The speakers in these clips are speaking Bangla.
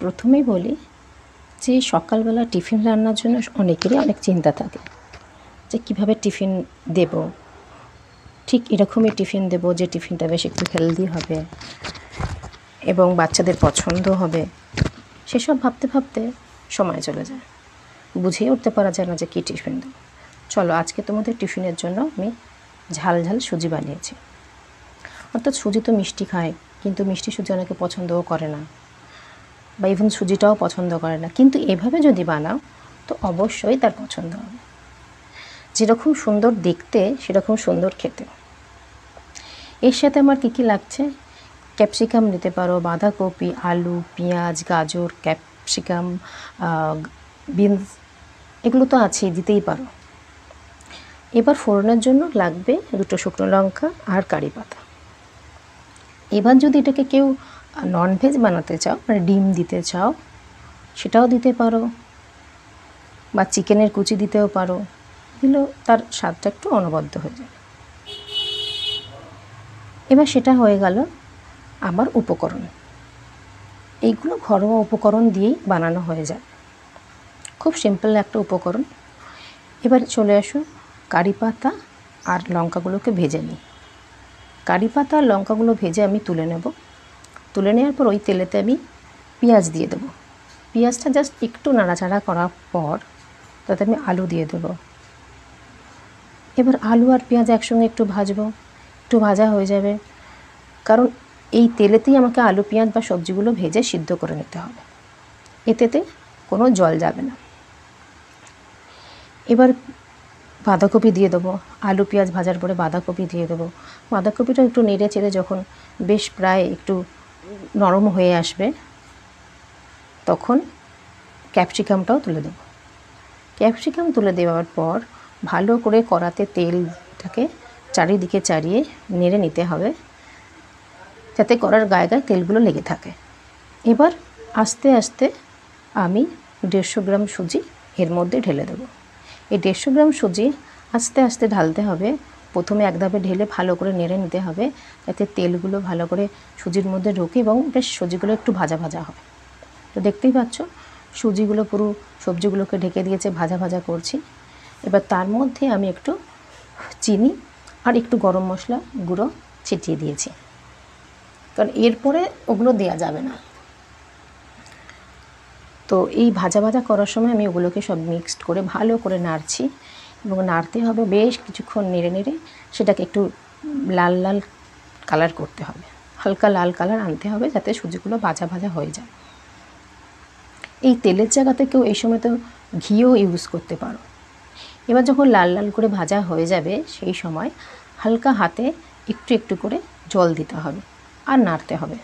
প্রথমেই বলি যে সকালবেলা টিফিন রান্নার জন্য অনেকেরই অনেক চিন্তা থাকে যে কীভাবে টিফিন দেব। ঠিক এরকমই টিফিন দেব যে টিফিনটা বেশ একটু হেলদি হবে এবং বাচ্চাদের পছন্দ হবে। সেসব ভাবতে ভাবতে সময় চলে যায়, বুঝিয়ে উঠতে পারা যায় না যে কী টিফিন দেব। চলো আজকে তোমাদের টিফিনের জন্য আমি ঝাল ঝাল সুজি বানিয়েছি। অর্থাৎ সুজি তো মিষ্টি খায়, কিন্তু মিষ্টি সুজি অনেকে পছন্দও করে না, বা ইভেন সুজিটাও পছন্দ করে না। কিন্তু এভাবে যদি বানাও তো অবশ্যই তার পছন্দ হবে। যেরকম সুন্দর দেখতে সেরকম সুন্দর খেতে। এর সাথে আমার কী কী লাগছে, ক্যাপসিকাম নিতে পারো, বাঁধাকপি, আলু, পেঁয়াজ, গাজর, ক্যাপসিকাম, বিনস, এগুলো তো আছেই, দিতেই পারো। এবার ফোড়নের জন্য লাগবে 2 শুকনো লঙ্কা আর কারি পাতা। এবার যদি এটাকে কেউ ননভেজ বানাতে চাও, মানে ডিম দিতে চাও, সেটাও দিতে পারো, বা চিকেনের কুচি দিতেও পারো, দিলেও তার স্বাদটা একটু অনবদ্য হয়ে যাবে। এবার সেটা হয়ে গেল আমার উপকরণ। এইগুলো ঘরোয়া উপকরণ দিয়েই বানানো হয়ে যায়, খুব সিম্পল একটা উপকরণ। এবার চলে আসো কারি পাতা আর লঙ্কাগুলোকে ভেজে নিই। কারি পাতা আর লঙ্কাগুলো ভেজে আমি তুলে নেব। তুলে নেওয়ার পর ওই তেলেতে আমি পেঁয়াজ দিয়ে দেবো। পেঁয়াজটা জাস্ট একটু নাড়াচাড়া করার পর তাতে আমি আলু দিয়ে দেবো। এবার আলু আর পেঁয়াজ একসঙ্গে একটু ভাজবো, একটু ভাজা হয়ে যাবে, কারণ এই তেলেতেই আমাকে আলু পেঁয়াজ বা সবজিগুলো ভেজে সিদ্ধ করে নিতে হবে, এতেতে কোনো জল যাবে না। এবার বাঁধাকপি দিয়ে দেবো। আলু পেঁয়াজ ভাজার পরে বাঁধাকপি দিয়ে দেবো। বাঁধাকপিটা একটু নেড়ে চেড়ে যখন বেশ প্রায় একটু নরম হয়ে আসবে, তখন ক্যাপসিকামটাও তুলে দেবো। ক্যাপসিকাম তুলে দেওয়ার পর ভালো করে কড়াতে তেলটাকে চারিদিকে চাড়িয়ে নেড়ে নিতে হবে, যাতে কড়ার গায়ে গায়ে তেলগুলো লেগে থাকে। এবার আস্তে আস্তে আমি 150 গ্রাম সুজি এর মধ্যে ঢেলে দেবো। এই 150 গ্রাম সুজি আস্তে আস্তে ঢালতে হবে। প্রথমে এক ধাপে ঢেলে ভালো করে নেড়ে নিতে হবে, যাতে তেলগুলো ভালো করে সুজির মধ্যে ঢোকে এবং বেশ সুজিগুলো একটু ভাজা ভাজা হয়। তো দেখতেই পাচ্ছ সুজিগুলো পুরো সবজিগুলোকে ঢেকে দিয়েছে, ভাজা ভাজা করছি। এবার তার মধ্যে আমি একটু চিনি আর একটু গরম মশলা গুঁড়ো ছিটিয়ে দিয়েছি, কারণ এরপরে ওগুলো দেওয়া যাবে না। তো এই ভাজা ভাজা করার সময় আমি ওগুলোকে সব মিক্সড করে ভালো করে নাড়ছি, এবং নাড়তে হবে বেশ কিছুক্ষণ নেড়ে নেড়ে সেটাকে একটু লাল লাল কালার করতে হবে, হালকা লাল কালার আনতে হবে, যাতে সুজিগুলো ভাজা ভাজা হয়ে যায়। এই তেলের জায়গাতে কেউ এই সময় তো ঘিও ইউজ করতে পারো। এবার যখন লাল লাল করে ভাজা হয়ে যাবে, সেই সময় হালকা হাতে একটু একটু করে জল দিতে হবে আর নাড়তে হবে।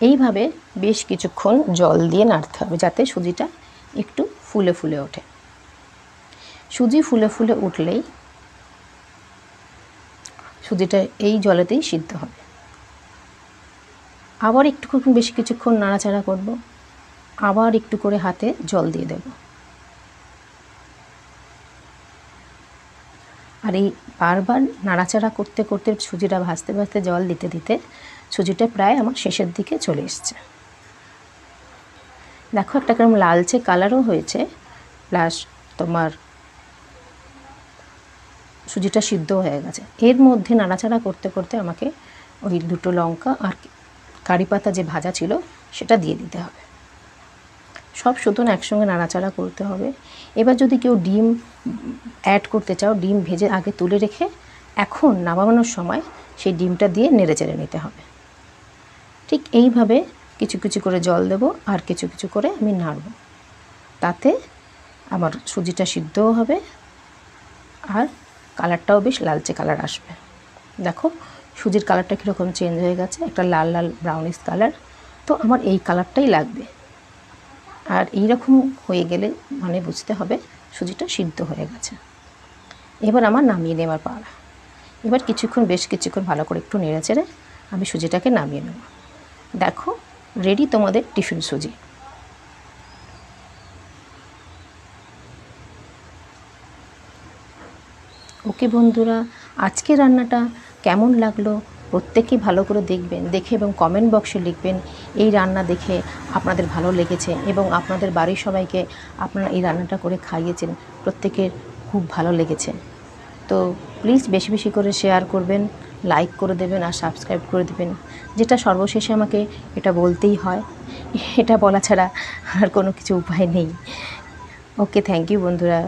এইভাবে বেশ কিছুক্ষণ জল দিয়ে নাড়তে হবে, যাতে সুজিটা একটু ফুলে ফুলে ওঠে। সুজি ফুলে ফুলে উঠলেই সুজিটা এই জলেতেই সিদ্ধ হবে। আবার একটুক্ষণ বেশি কিছুক্ষণ নাড়াচাড়া করব, আবার একটু করে হাতে জল দিয়ে দেব। আর এই বারবার নাড়াচাড়া করতে করতে সুজিটা ভাজতে ভাজতে জল দিতে দিতে সুজিটা প্রায় আমার শেষের দিকে চলে এসছে। দেখো একটা কেমন লালচে কালারও হয়েছে, প্লাস তোমার সুজিটা সিদ্ধ হয়ে গেছে। এর মধ্যে নাড়াচাড়া করতে করতে আমাকে ওই 2 লঙ্কা আর কারি পাতা যে ভাজা ছিল সেটা দিয়ে দিতে হবে। সব সুতরাং একসঙ্গে নাড়াচাড়া করতে হবে। এবার যদি কেউ ডিম অ্যাড করতে চাও, ডিম ভেজে আগে তুলে রেখে এখন নামানোর সময় সেই ডিমটা দিয়ে নেড়ে চেড়ে নিতে হবে। ঠিক এইভাবে কিছু কিছু করে জল দেব আর কিছু কিছু করে আমি নাড়ব, তাতে আমার সুজিটা সিদ্ধও হবে আর কালারটাও বেশ লালচে কালার আসবে। দেখো সুজির কালারটা কীরকম চেঞ্জ হয়ে গেছে, একটা লাল লাল ব্রাউনিশ কালার। তো আমার এই কালারটাই লাগবে, আর এই রকম হয়ে গেলে মানে বুঝতে হবে সুজিটা সিদ্ধ হয়ে গেছে। এবার আমার নামিয়ে নেওয়ার পালা। এবার কিছুক্ষণ বেশ কিছুক্ষণ ভালো করে একটু নেড়ে চেড়ে আমি সুজিটাকে নামিয়ে নেব। দেখো রেডি তোমাদের টিফিন সুজি। ওকে বন্ধুরা, আজকে রান্নাটা কেমন লাগলো প্রত্যেকেই ভালো করে দেখবেন, দেখে এবং কমেন্ট বক্সে লিখবেন এই রান্না দেখে আপনাদের ভালো লেগেছে এবং আপনাদের বাড়ির সবাইকে আপনারা এই রান্নাটা করে খাইয়েছেন, প্রত্যেকের খুব ভালো লেগেছে। তো প্লিজ বেশি বেশি করে শেয়ার করবেন, লাইক করে দেবেন আর সাবস্ক্রাইব করে দেবেন। যেটা সর্বশেষে আমাকে এটা বলতেই হয়, এটা বলা ছাড়া আর কোনো কিছু উপায় নেই। ওকে, থ্যাংক ইউ বন্ধুরা।